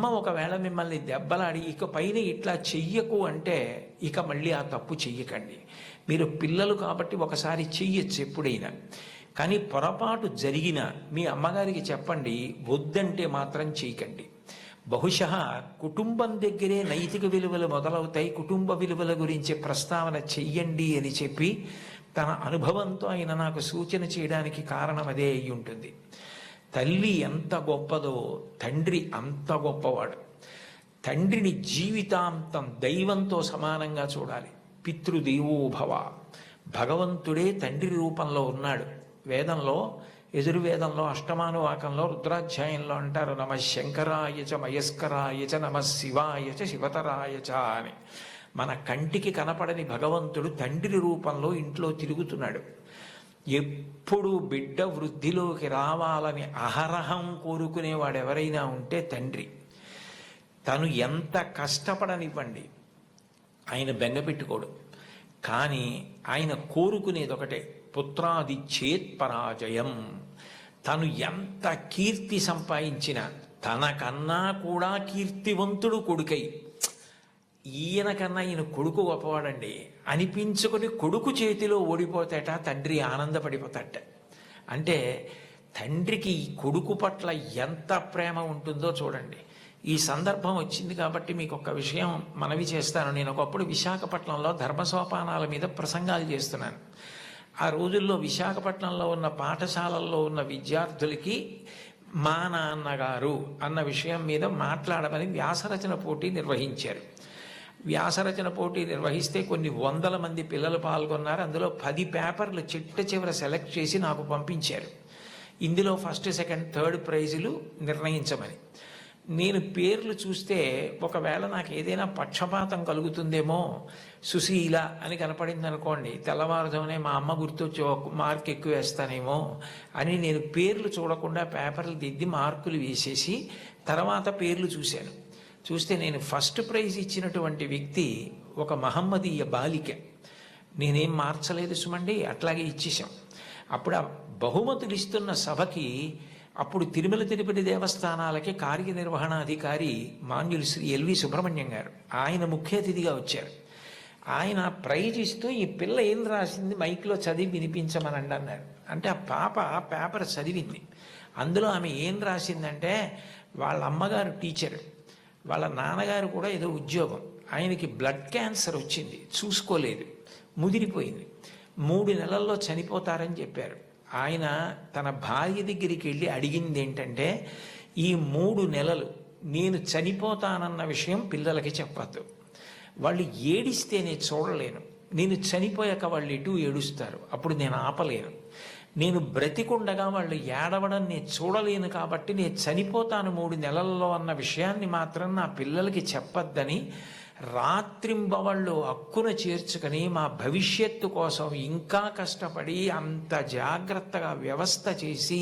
అమ్మ ఒకవేళ మిమ్మల్ని దెబ్బలాడి ఇక పైన ఇట్లా చెయ్యకు అంటే ఇక మళ్ళీ ఆ తప్పు చెయ్యకండి. మీరు పిల్లలు కాబట్టి ఒకసారి చెయ్యొచ్చు ఎప్పుడైనా. కానీ పొరపాటు జరిగిన మీ అమ్మగారికి చెప్పండి, వద్దంటే మాత్రం చేయకండి. బహుశः కుటుంబం దగ్గరే నైతిక విలువలు మొదలవుతాయి. కుటుంబ విలువల గురించి ప్రస్తావన చెయ్యండి అని చెప్పి తన అనుభవంతో ఆయన నాకు సూచన చేయడానికి కారణం అదే అయి ఉంటుంది. తల్లి ఎంత గొప్పదో తండ్రి అంత గొప్పవాడు. తండ్రిని జీవితాంతం దైవంతో సమానంగా చూడాలి. పితృదేవోభవ, భగవంతుడే తండ్రి రూపంలో ఉన్నాడు. వేదంలో, యజుర్వేదంలో అష్టమానువాకంలో రుద్రాధ్యాయంలో అంటారు, నమ శంకరాయచ మయస్కరాయచ నమ శివాయచ శివతరాయచ అని. మన కంటికి కనపడని భగవంతుడు తండ్రి రూపంలో ఇంట్లో తిరుగుతున్నాడు. ఎప్పుడు బిడ్డ వృద్ధిలోకి రావాలని అహరహం కోరుకునేవాడు ఎవరైనా ఉంటే తండ్రి. తను ఎంత కష్టపడనివ్వండి, ఆయన బెంగపెట్టుకోడు. కానీ ఆయన కోరుకునేది ఒకటే, పుత్రాది చేత్ పరాజయం. తను ఎంత కీర్తి సంపాదించినా తనకన్నా కూడా కీర్తివంతుడు కొడుకై, ఈయన కన్నా ఈయన కొడుకు గొప్పవాడండి అనిపించుకొని కొడుకు చేతిలో ఓడిపోతాట తండ్రి ఆనందపడిపోతాట. అంటే తండ్రికి ఈ కొడుకు పట్ల ఎంత ప్రేమ ఉంటుందో చూడండి. ఈ సందర్భం వచ్చింది కాబట్టి మీకు ఒక విషయం మనవి చేస్తాను. నేను ఒకప్పుడు విశాఖపట్నంలో ధర్మసోపానాల మీద ప్రసంగాలు చేస్తున్నాను. ఆ రోజుల్లో విశాఖపట్నంలో ఉన్న పాఠశాలల్లో ఉన్న విద్యార్థులకి మా నాన్నగారు అన్న విషయం మీద మాట్లాడమని వ్యాసరచన పోటీ నిర్వహించారు. వ్యాసరచన పోటీ నిర్వహిస్తే కొన్ని వందల మంది పిల్లలు పాల్గొన్నారు. అందులో 10 పేపర్లు చిట్ట చివర సెలెక్ట్ చేసి నాకు పంపించారు. ఇందులో ఫస్ట్, సెకండ్, థర్డ్ ప్రైజులు నిర్ణయించమని. నేను పేర్లు చూస్తే ఒకవేళ నాకు ఏదైనా పక్షపాతం కలుగుతుందేమో, సుశీల అని కనపడింది అనుకోండి, తెల్లవారుజామునే మా అమ్మ గుర్తొచ్చి ఒక మార్క్ ఎక్కువ వేస్తానేమో అని నేను పేర్లు చూడకుండా పేపర్లు దిద్ది మార్కులు వేసేసి తర్వాత పేర్లు చూశాను. చూస్తే నేను ఫస్ట్ ప్రైజ్ ఇచ్చినటువంటి వ్యక్తి ఒక మహమ్మదీయ బాలిక. నేనేం మార్చలేదు సుమండి, అట్లాగే ఇచ్చేసాం. అప్పుడు ఆ బహుమతులు ఇస్తున్న సభకి అప్పుడు తిరుమల తిరుపతి దేవస్థానాలకి కార్యనిర్వహణాధికారి మాన్యులు శ్రీ ఎల్వి సుబ్రహ్మణ్యం గారు, ఆయన ముఖ్య అతిథిగా వచ్చారు. ఆయన ప్రైజ్ ఇస్తూ ఈ పిల్ల ఏం రాసింది మైక్లో చదివి వినిపించమనండి అన్నారు. అంటే ఆ పాప పేపర్ చదివింది. అందులో ఆమె ఏం రాసిందంటే, వాళ్ళ అమ్మగారు టీచరు, వాళ్ళ నాన్నగారు కూడా ఏదో ఉద్యోగం, ఆయనకి బ్లడ్ క్యాన్సర్ వచ్చింది, చూసుకోలేదు, ముదిరిపోయింది, 3 నెలల్లో చనిపోతారని చెప్పారు. ఆయన తన భార్య దగ్గరికి వెళ్ళి అడిగింది ఏంటంటే, ఈ 3 నెలలు నేను చనిపోతానన్న విషయం పిల్లలకి చెప్పద్దు, వాళ్ళు ఏడిస్తే నేను చూడలేను, నేను చనిపోయాక వాళ్ళు ఎటు ఏడుస్తారు, అప్పుడు నేను ఆపలేను, నేను బ్రతికుండగా వాళ్ళు ఏడవడం నేను చూడలేను, కాబట్టి నేను చనిపోతాను 3 నెలల్లో అన్న విషయాన్ని మాత్రం నా పిల్లలకి చెప్పద్దని రాత్రింబవళ్ళు హక్కున చేర్చుకొని మా భవిష్యత్తు కోసం ఇంకా కష్టపడి అంత జాగ్రత్తగా వ్యవస్థ చేసి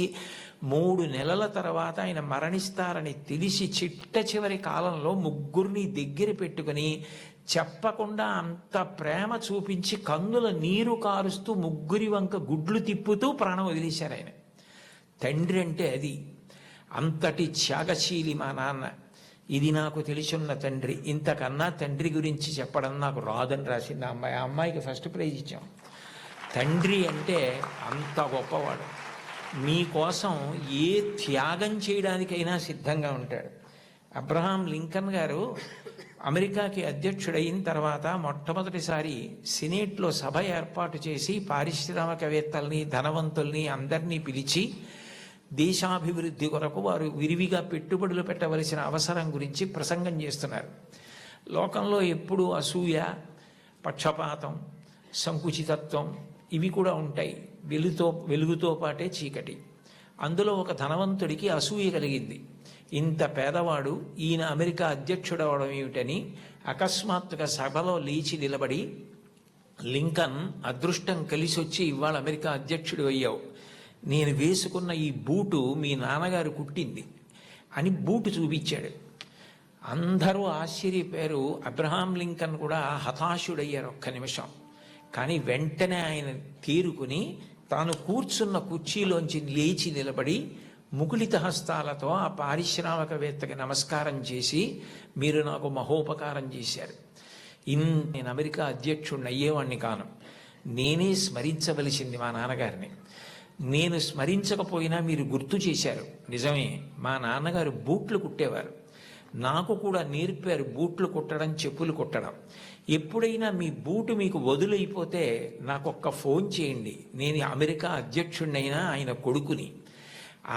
3 నెలల తర్వాత ఆయన మరణిస్తారని తెలిసి చిట్ట చివరి కాలంలో ముగ్గురిని దగ్గర పెట్టుకుని చెప్పకుండా అంత ప్రేమ చూపించి కన్నుల నీరు కారుస్తూ ముగ్గురి వంక గుడ్లు తిప్పుతూ ప్రాణం వదిలేశారు ఆయన. తండ్రి అంటే అది. అంతటి త్యాగశీలి మా నాన్న. ఇది నాకు తెలిసున్న తండ్రి. ఇంతకన్నా తండ్రి గురించి చెప్పడం నాకు రాదని రాసింది అమ్మాయి. ఆ అమ్మాయికి ఫస్ట్ ప్రైజ్ ఇచ్చాం. తండ్రి అంటే అంత గొప్పవాడు. మీకోసం ఏ త్యాగం చేయడానికైనా సిద్ధంగా ఉంటాడు. అబ్రహాం లింకన్ గారు అమెరికాకి అధ్యక్షుడైన తర్వాత మొట్టమొదటిసారి సినేట్లో సభ ఏర్పాటు చేసి పారిశ్రామికవేత్తల్ని, ధనవంతుల్ని అందరినీ పిలిచి దేశాభివృద్ధి కొరకు వారు విరివిగా పెట్టుబడులు పెట్టవలసిన అవసరం గురించి ప్రసంగం చేస్తున్నారు. లోకంలో ఎప్పుడూ అసూయ, పక్షపాతం, సంకుచితత్వం ఇవి కూడా ఉంటాయి. వెలుగుతో పాటే చీకటి. అందులో ఒక ధనవంతుడికి అసూయ కలిగింది. ఇంత పేదవాడు ఈయన అమెరికా అధ్యక్షుడవడం ఏమిటని అకస్మాత్తుగా సభలో లేచి నిలబడి, లింకన్, అదృష్టం కలిసి వచ్చి ఇవాళ అమెరికా అధ్యక్షుడు అయ్యావు, నేను వేసుకున్న ఈ బూటు మీ నాన్నగారు కుట్టింది అని బూటు చూపించాడు. అందరూ ఆశ్చర్యపోయారు. అబ్రహాం లింకన్ కూడా హతాశుడయ్యారు ఒక్క నిమిషం. కానీ వెంటనే ఆయన తేరుకుని తాను కూర్చున్న కుర్చీలోంచి లేచి నిలబడి ముకుళిత హస్తాలతో ఆ పారిశ్రామికవేత్తకి నమస్కారం చేసి, మీరు నాకు మహోపకారం చేశారు, నేను అమెరికా అధ్యక్షుడిని అయ్యేవాణ్ణి కాను, నేనే స్మరించవలసింది మా నాన్నగారిని, నేను స్మరించకపోయినా మీరు గుర్తు చేశారు. నిజమే, మా నాన్నగారు బూట్లు కుట్టేవారు, నాకు కూడా నేర్పారు బూట్లు కుట్టడం, చెప్పులు కుట్టడం. ఎప్పుడైనా మీ బూటు మీకు వదులైపోతే నాకు ఒక్క ఫోన్ చేయండి, నేను అమెరికా అధ్యక్షుడినైనా ఆయన కొడుకుని,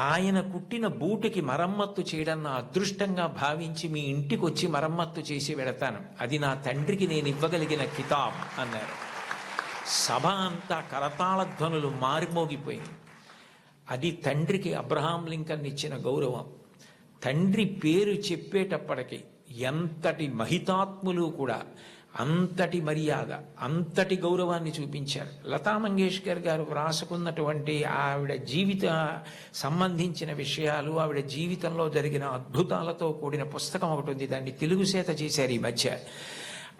ఆయన కుట్టిన బూటుకి మరమ్మత్తు చేయడం నా అదృష్టంగా భావించి మీ ఇంటికి వచ్చి మరమ్మత్తు చేసి వెళతాను, అది నా తండ్రికి నేను ఇవ్వగలిగిన కితాబ్ అన్నారు. సభ అంతా కరతాళ ధ్వనులు మారిమోగిపోయింది. అది తండ్రికి అబ్రహాం లింకన్ ఇచ్చిన గౌరవం. తండ్రి పేరు చెప్పేటప్పటికి ఎంతటి మహితాత్ములు కూడా అంతటి మర్యాద, అంతటి గౌరవాన్ని చూపించారు. లతా మంగేష్కర్ గారు వ్రాసుకున్నటువంటి ఆవిడ జీవిత సంబంధించిన విషయాలు, ఆవిడ జీవితంలో జరిగిన అద్భుతాలతో కూడిన పుస్తకం ఒకటి ఉంది, దాన్ని తెలుగు చేత చేశారు ఈ మధ్య.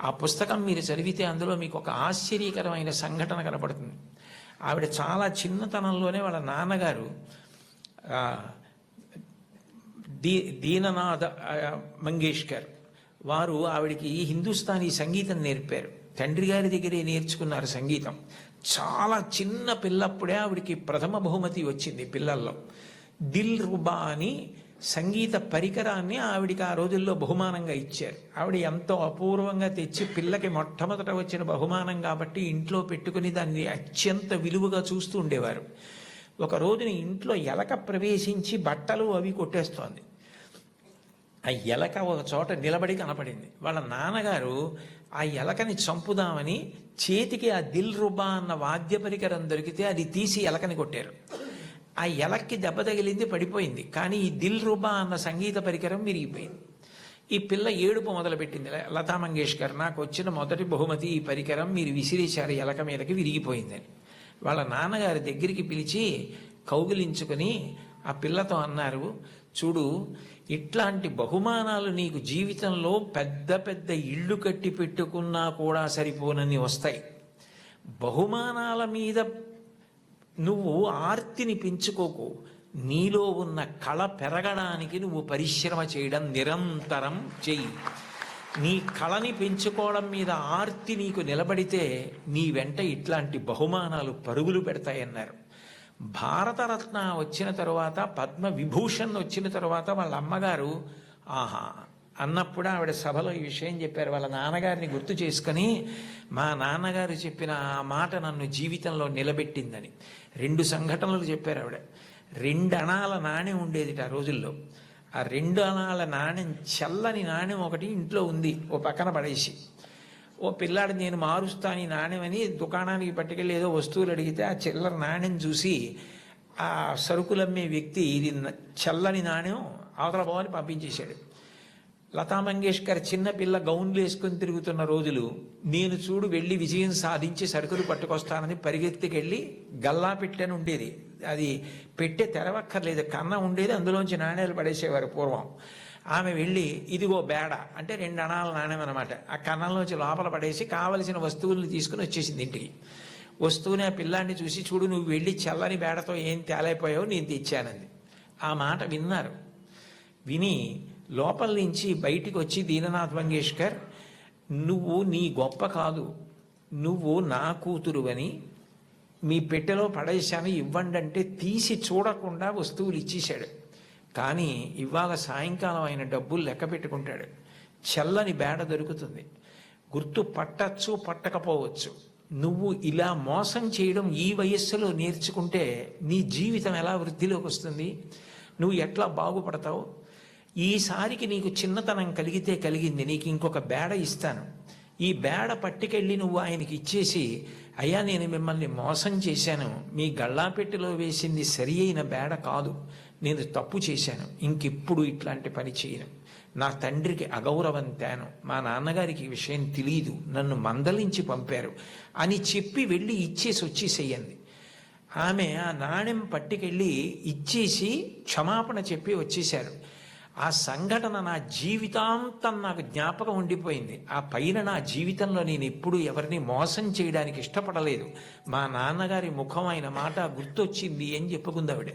ఆ పుస్తకం మీరు చదివితే అందులో మీకు ఒక ఆశ్చర్యకరమైన సంఘటన కనపడుతుంది. ఆవిడ చాలా చిన్నతనంలోనే వాళ్ళ నాన్నగారు దీననాథ మంగేష్కర్ వారు ఆవిడికి హిందుస్థానీ సంగీతం నేర్పారు. తండ్రి గారి దగ్గరే నేర్చుకున్నారు సంగీతం. చాలా చిన్న పిల్లప్పుడే ఆవిడికి ప్రథమ బహుమతి వచ్చింది పిల్లల్లో. దిల్ రుబా అని సంగీత పరికరాన్ని ఆవిడికి ఆ రోజుల్లో బహుమానంగా ఇచ్చారు. ఆవిడ ఎంతో అపూర్వంగా తెచ్చి, పిల్లకి మొట్టమొదట వచ్చిన బహుమానం కాబట్టి ఇంట్లో పెట్టుకుని దాన్ని అత్యంత విలువగా చూస్తూ ఉండేవారు. ఒక రోజున ఇంట్లో ఎలక ప్రవేశించి బట్టలు అవి కొట్టేస్తోంది. ఆ ఎలక ఒక చోట నిలబడి కనపడింది. వాళ్ళ నాన్నగారు ఆ ఎలకని చంపుదామని చేతికి ఆ దిల్ రుబా అన్న వాద్య పరికరం దొరికితే అది తీసి ఎలకని కొట్టారు. ఆ ఎలక్కి దెబ్బ తగిలింది, పడిపోయింది. కానీ ఈ దిల్ రుబా అన్న సంగీత పరికరం విరిగిపోయింది. ఈ పిల్ల ఏడుపు మొదలుపెట్టింది. లతా మంగేష్కర్, నాకు వచ్చిన మొదటి బహుమతి ఈ పరికరం, మీరు విసిరేశారు ఎలక మీదకి, విరిగిపోయిందని. వాళ్ళ నాన్నగారి దగ్గరికి పిలిచి కౌగిలించుకొని ఆ పిల్లతో అన్నారు, చూడు, ఇట్లాంటి బహుమానాలు నీకు జీవితంలో పెద్ద పెద్ద ఇళ్ళు కట్టి పెట్టుకున్నా కూడా సరిపోనని వస్తాయి. బహుమానాల మీద నువ్వు ఆర్తిని పెంచుకోకు, నీలో ఉన్న కళ పెరగడానికి నువ్వు పరిశ్రమ చేయడం నిరంతరం చెయ్యి. నీ కళని పెంచుకోవడం మీద ఆర్తి నీకు నిలబడితే నీ వెంట ఇట్లాంటి బహుమానాలు పరుగులు పెడతాయన్నారు. భారతరత్న వచ్చిన తరువాత, పద్మ విభూషణ్ వచ్చిన తరువాత వాళ్ళ అమ్మగారు ఆహా అన్నప్పుడు ఆవిడ సభలో ఈ విషయం చెప్పారు. వాళ్ళ నాన్నగారిని గుర్తు చేసుకొని, మా నాన్నగారు చెప్పిన ఆ మాట నన్ను జీవితంలో నిలబెట్టిందని 2 సంఘటనలు చెప్పారు ఆవిడ. 2 అణాల నాణ్యం ఉండేది ఆ రోజుల్లో. ఆ 2 అణాల నాణ్యం, చల్లని నాణ్యం ఒకటి ఇంట్లో ఉంది, ఓ పక్కన పడేసి, ఓ పిల్లాడు నేను మారుస్తాను ఈ నాణ్యం అని దుకాణానికి పట్టుకెళ్ళి ఏదో వస్తువులు అడిగితే ఆ చిల్లర నాణ్యం చూసి ఆ సరుకులమ్మే వ్యక్తి ఇది చల్లని నాణ్యం అవతల పోవాలి పంపించేశాడు. లతా మంగేష్కర్ చిన్నపిల్ల గౌన్లు వేసుకొని తిరుగుతున్న రోజులు, నేను చూడు వెళ్ళి విజయం సాధించి సరుకులు పట్టుకొస్తానని పరిగెత్తికెళ్ళి గల్లా పెట్టెని ఉండేది, అది పెట్టే తెరవక్కర్లేదు, కన్న ఉండేది, అందులోంచి నాణ్యాలు పడేసేవారు పూర్వం. ఆమె వెళ్ళి ఇదిగో బేడ అంటే 2 అణాల నాణ్యం అనమాట, ఆ కన్నంలోంచి లోపల పడేసి కావలసిన వస్తువుల్ని తీసుకుని వచ్చేసింది ఇంటికి. వస్తువుని ఆ పిల్లాన్ని చూసి, చూడు నువ్వు వెళ్ళి చల్లని బేడతో ఏం తేలైపోయావు, నేను తెచ్చానంది. ఆ మాట విన్నారు. విని లోపల నుంచి బయటికి వచ్చి, దీననాథ్ మంగేష్కర్, నువ్వు నీ గొప్ప కాదు, నువ్వు నా కూతురువని మీ పెట్టెలో పడేశాను ఇవ్వండి అంటే తీసి చూడకుండా వస్తువులు ఇచ్చేశాడు. కానీ ఇవాళ సాయంకాలం ఆయన డబ్బులు లెక్క పెట్టుకుంటాడు. చల్లని బేడ దొరుకుతుంది, గుర్తు పట్టచ్చు పట్టకపోవచ్చు. నువ్వు ఇలా మోసం చేయడం ఈ వయస్సులో నేర్చుకుంటే నీ జీవితం ఎలా వృద్ధిలోకి వస్తుంది, నువ్వు ఎట్లా బాగుపడతావు? ఈసారికి నీకు చిన్నతనం కలిగితే కలిగింది, నీకు ఇంకొక బేడ ఇస్తాను, ఈ బేడ పట్టుకెళ్ళి నువ్వు ఆయనకి ఇచ్చేసి, అయ్యా నేను మిమ్మల్ని మోసం చేశాను, మీ గళ్ళాపెట్టెలో వేసింది సరి అయిన బేడ కాదు, నేను తప్పు చేశాను, ఇంకెప్పుడు ఇట్లాంటి పని చేయను, నా తండ్రికి అగౌరవం తేను, మా నాన్నగారికి ఈ విషయం తెలియదు, నన్ను మందలించి పంపారు అని చెప్పి వెళ్ళి ఇచ్చేసి వచ్చేసేయండి. ఆమె ఆ నాణ్యం పట్టుకెళ్ళి ఇచ్చేసి క్షమాపణ చెప్పి వచ్చేశారు. ఆ సంఘటన నా జీవితాంతం నాకు జ్ఞాపకం ఉండిపోయింది. ఆ పైన నా జీవితంలో నేను ఎప్పుడూ ఎవరిని మోసం చేయడానికి ఇష్టపడలేదు. మా నాన్నగారి ముఖం, ఆయన మాట గుర్తొచ్చింది అని చెప్పుకుందావిడ.